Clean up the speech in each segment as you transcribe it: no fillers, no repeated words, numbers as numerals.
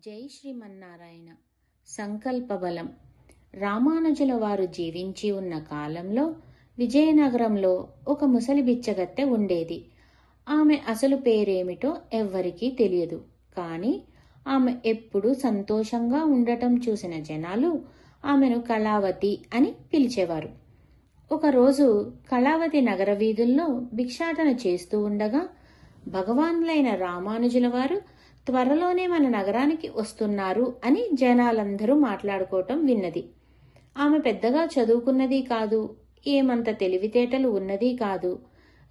జై శ్రీమన్నారాయణ. సంకల్పబలం. రామానుజుల వారు జీవించి ఉన్న కాలంలో విజయనగరంలో ఒక ముసలి బిచ్చగత్తె ఉండేది. ఆమె అసలు పేరేమిటో ఎవ్వరికీ తెలియదు. కానీ ఆమె ఎప్పుడూ సంతోషంగా ఉండటం చూసిన జనాలు ఆమెను కళావతి అని పిలిచేవారు. ఒకరోజు కళావతి నగర వీధుల్లో భిక్షాటన చేస్తూ ఉండగా భగవానులైన రామానుజుల వారు త్వరలోనే మన నగరానికి వస్తున్నారు అని జనాలందరూ మాట్లాడుకోవటం విన్నది. ఆమె పెద్దగా చదువుకున్నది కాదు, ఏమంత తెలివితేటలు ఉన్నది కాదు.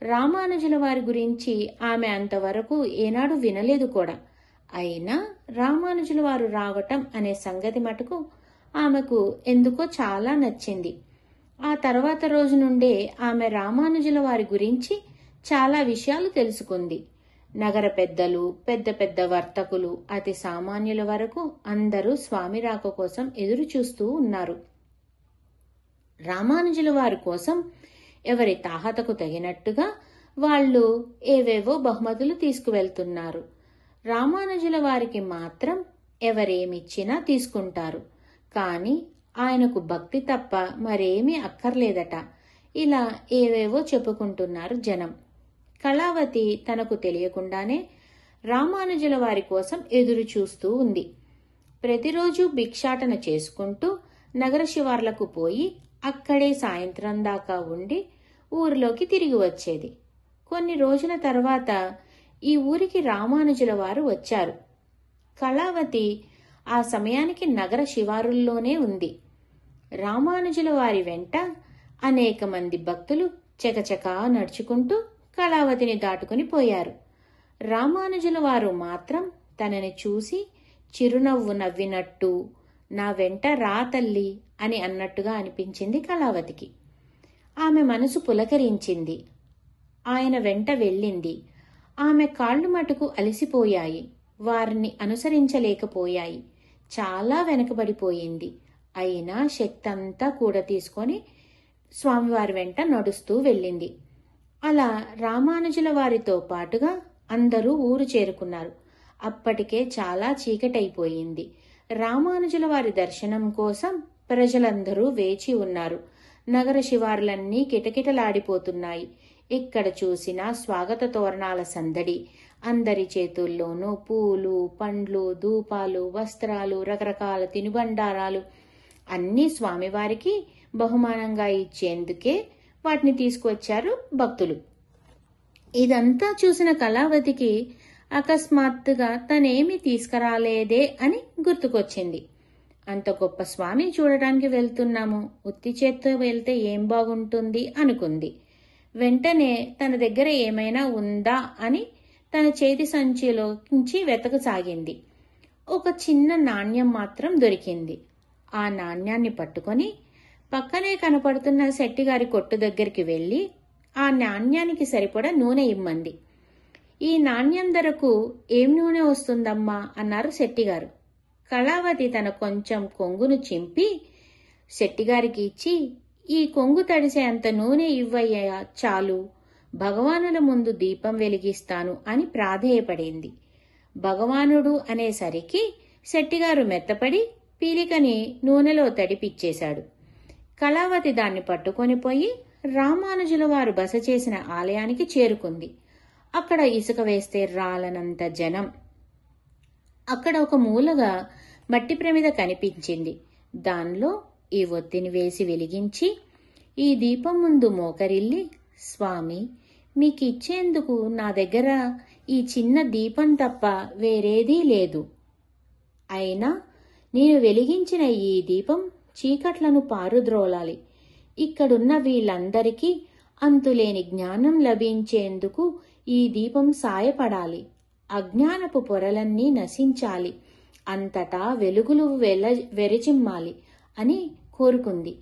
రామానుజుల వారి గురించి ఆమె అంతవరకు ఏనాడు వినలేదు కూడా. అయినా రామానుజుల వారు రావటం అనే సంగతి మటుకు ఆమెకు ఎందుకో చాలా నచ్చింది. ఆ తర్వాత రోజు నుండే ఆమె రామానుజుల వారి గురించి చాలా విషయాలు తెలుసుకుంది. నగర పెద్దలు, పెద్ద పెద్ద వర్తకులు, అతి సామాన్యుల వరకు అందరూ స్వామి రాక కోసం ఎదురు చూస్తూ ఉన్నారు. రామానుజుల వారి కోసం ఎవరి తాహతకు తగినట్టుగా వాళ్ళు ఏవేవో బహుమతులు తీసుకువెళ్తున్నారు. రామానుజుల వారికి మాత్రం ఎవరేమిచ్చినా తీసుకుంటారు. కానీ ఆయనకు భక్తి తప్ప మరేమీ అక్కర్లేదట. ఇలా ఏవేవో చెప్పుకుంటున్నారు జనం. కళావతి తనకు తెలియకుండానే రామానుజుల వారి కోసం ఎదురు చూస్తూ ఉంది. ప్రతిరోజు భిక్షాటన చేసుకుంటూ నగర శివార్లకు పోయి అక్కడే సాయంత్రం దాకా ఉండి ఊరిలోకి తిరిగి వచ్చేది. కొన్ని రోజుల తర్వాత ఈ ఊరికి రామానుజుల వారు వచ్చారు. కళావతి ఆ సమయానికి నగర శివారుల్లోనే ఉంది. రామానుజుల వారి వెంట అనేక మంది భక్తులు చకచకా నడుచుకుంటూ కళావతిని దాటుకుని పోయారు. రామానుజుల వారు మాత్రం తనని చూసి చిరునవ్వు నవ్వినట్టు, నా వెంట రా తల్లి అని అన్నట్టుగా అనిపించింది కళావతికి. ఆమె మనసు పులకరించింది. ఆయన వెంట వెళ్ళింది. ఆమె కాళ్ళు మటుకు అలసిపోయాయి. వారిని అనుసరించలేకపోయాయి. చాలా వెనకబడిపోయింది. అయినా శక్తంతా కూడా తీసుకొని స్వామివారి వెంట నడుస్తూ వెళ్ళింది. అలా రామానుజుల వారితో పాటుగా అందరూ ఊరు చేరుకున్నారు. అప్పటికే చాలా చీకటైపోయింది. రామానుజుల వారి దర్శనం కోసం ప్రజలందరూ వేచి ఉన్నారు. నగర శివార్లన్నీ కిటకిటలాడిపోతున్నాయి. ఎక్కడ చూసినా స్వాగత తోరణాల సందడి. అందరి చేతుల్లోనూ పూలు, పండ్లు, ధూపాలు, వస్త్రాలు, రకరకాల తినుబండారాలు అన్నీ స్వామివారికి బహుమానంగా ఇచ్చేందుకే వాటిని తీసుకువచ్చారు భక్తులు. ఇదంతా చూసిన కళావతికి అకస్మాత్తుగా తనేమీ తీసుకురాలేదే అని గుర్తుకొచ్చింది. అంత గొప్ప స్వామిని చూడటానికి వెళ్తున్నాము, ఉత్తి చేత్తో వెళ్తే ఏం బాగుంటుంది అనుకుంది. వెంటనే తన దగ్గర ఏమైనా ఉందా అని తన చేతి సంచిలోంచి వెతకసాగింది. ఒక చిన్న నాణ్యం మాత్రం దొరికింది. ఆ నాణ్యాన్ని పట్టుకొని పక్కనే కనపడుతున్న శెట్టిగారి కొట్టు దగ్గరికి వెళ్లి ఆ నాణ్యానికి సరిపడా నూనె ఇమ్మంది. ఈ నాణ్యం ధరకు ఏం నూనె వస్తుందమ్మా అన్నారు శెట్టిగారు. కళావతి తన కొంచెం కొంగును చింపి శెట్టిగారికి ఇచ్చి, ఈ కొంగు తడిసే అంత నూనె ఇవ్వయ్యా చాలు, భగవానుల ముందు దీపం వెలిగిస్తాను అని ప్రాధేయపడింది. భగవానుడు అనేసరికి శెట్టిగారు మెత్తపడి పీలికని నూనెలో తడిపిచ్చేశాడు. కళావతి దాన్ని పట్టుకొని పోయి రామానుజుల వారు బస చేసిన ఆలయానికి చేరుకుంది. అక్కడ ఇసుక వేస్తే రాలనంత జనం. అక్కడ ఒక మూలగా మట్టి ప్రమిద కనిపించింది. దానిలో ఈ ఒత్తిని వేసి వెలిగించి ఈ దీపం ముందు మోకరిల్లి, స్వామి మీకిచ్చేందుకు నా దగ్గర ఈ చిన్న దీపం తప్ప వేరేదీ లేదు. అయినా నేను వెలిగించిన ఈ దీపం చీకట్లను పారుద్రోలాలి. ఇక్కడున్న వీళ్ళందరికీ అంతులేని జ్ఞానం లభించేందుకు ఈ దీపం సాయపడాలి. అజ్ఞానపు పొరలన్నీ నశించాలి. అంతటా వెలుగులు వెరచిమ్మాలి అని కోరుకుంది.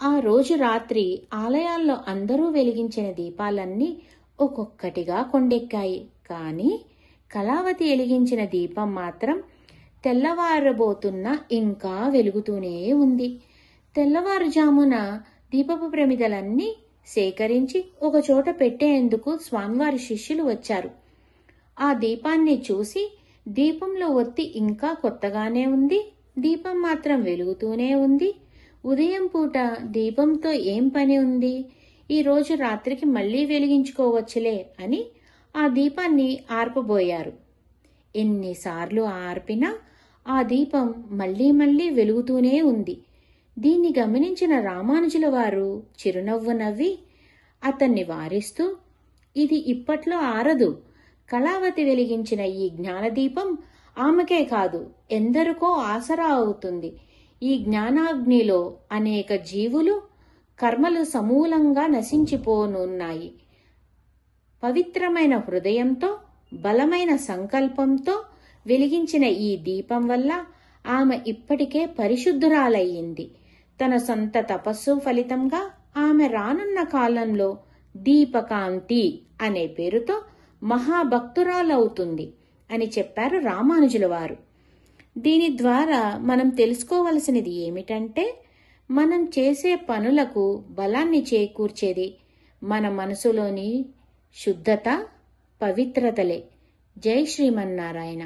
ఆ రోజు రాత్రి ఆలయాల్లో అందరూ వెలిగించిన దీపాలన్నీ ఒక్కొక్కటిగా కొండెక్కాయి. కానీ కళావతి వెలిగించిన దీపం మాత్రం తెల్లవారబోతున్నా ఇంకా వెలుగుతూనే ఉంది. తెల్లవారుజామున దీపపు ప్రమిదలన్నీ సేకరించి ఒకచోట పెట్టేందుకు స్వామివారి శిష్యులు వచ్చారు. ఆ దీపాన్ని చూసి దీపంలో ఒత్తి ఇంకా కొత్తగానే ఉంది, దీపం మాత్రం వెలుగుతూనే ఉంది. ఉదయం పూట దీపంతో ఏం పని ఉంది, ఈరోజు రాత్రికి మళ్లీ వెలిగించుకోవచ్చులే అని ఆ దీపాన్ని ఆర్పబోయారు. ఎన్నిసార్లు ఆర్పినా ఆ దీపం మళ్లీ మళ్లీ వెలుగుతూనే ఉంది. దీన్ని గమనించిన రామానుజుల వారు చిరునవ్వు నవ్వి అతన్ని వారిస్తూ, ఇది ఇప్పట్లో ఆరదు. కళావతి వెలిగించిన ఈ జ్ఞానదీపం ఆమెకే కాదు, ఎందరికో ఆసరా అవుతుంది. ఈ జ్ఞానాగ్నిలో అనేక జీవులు కర్మలు సమూలంగా నశించిపోనున్నాయి. పవిత్రమైన హృదయంతో, బలమైన సంకల్పంతో వెలిగించిన ఈ దీపం వల్ల ఆమె ఇప్పటికే పరిశుద్ధురాలయ్యింది. తన సొంత తపస్సు ఫలితంగా ఆమె రానున్న కాలంలో దీపకాంతి అనే పేరుతో మహాభక్తురాలవుతుంది అని చెప్పారు రామానుజుల వారు. దీని ద్వారా మనం తెలుసుకోవలసినది ఏమిటంటే, మనం చేసే పనులకు బలాన్ని చేకూర్చేది మన మనసులోని శుద్ధత, పవిత్రతలే. జై శ్రీమన్నారాయణ.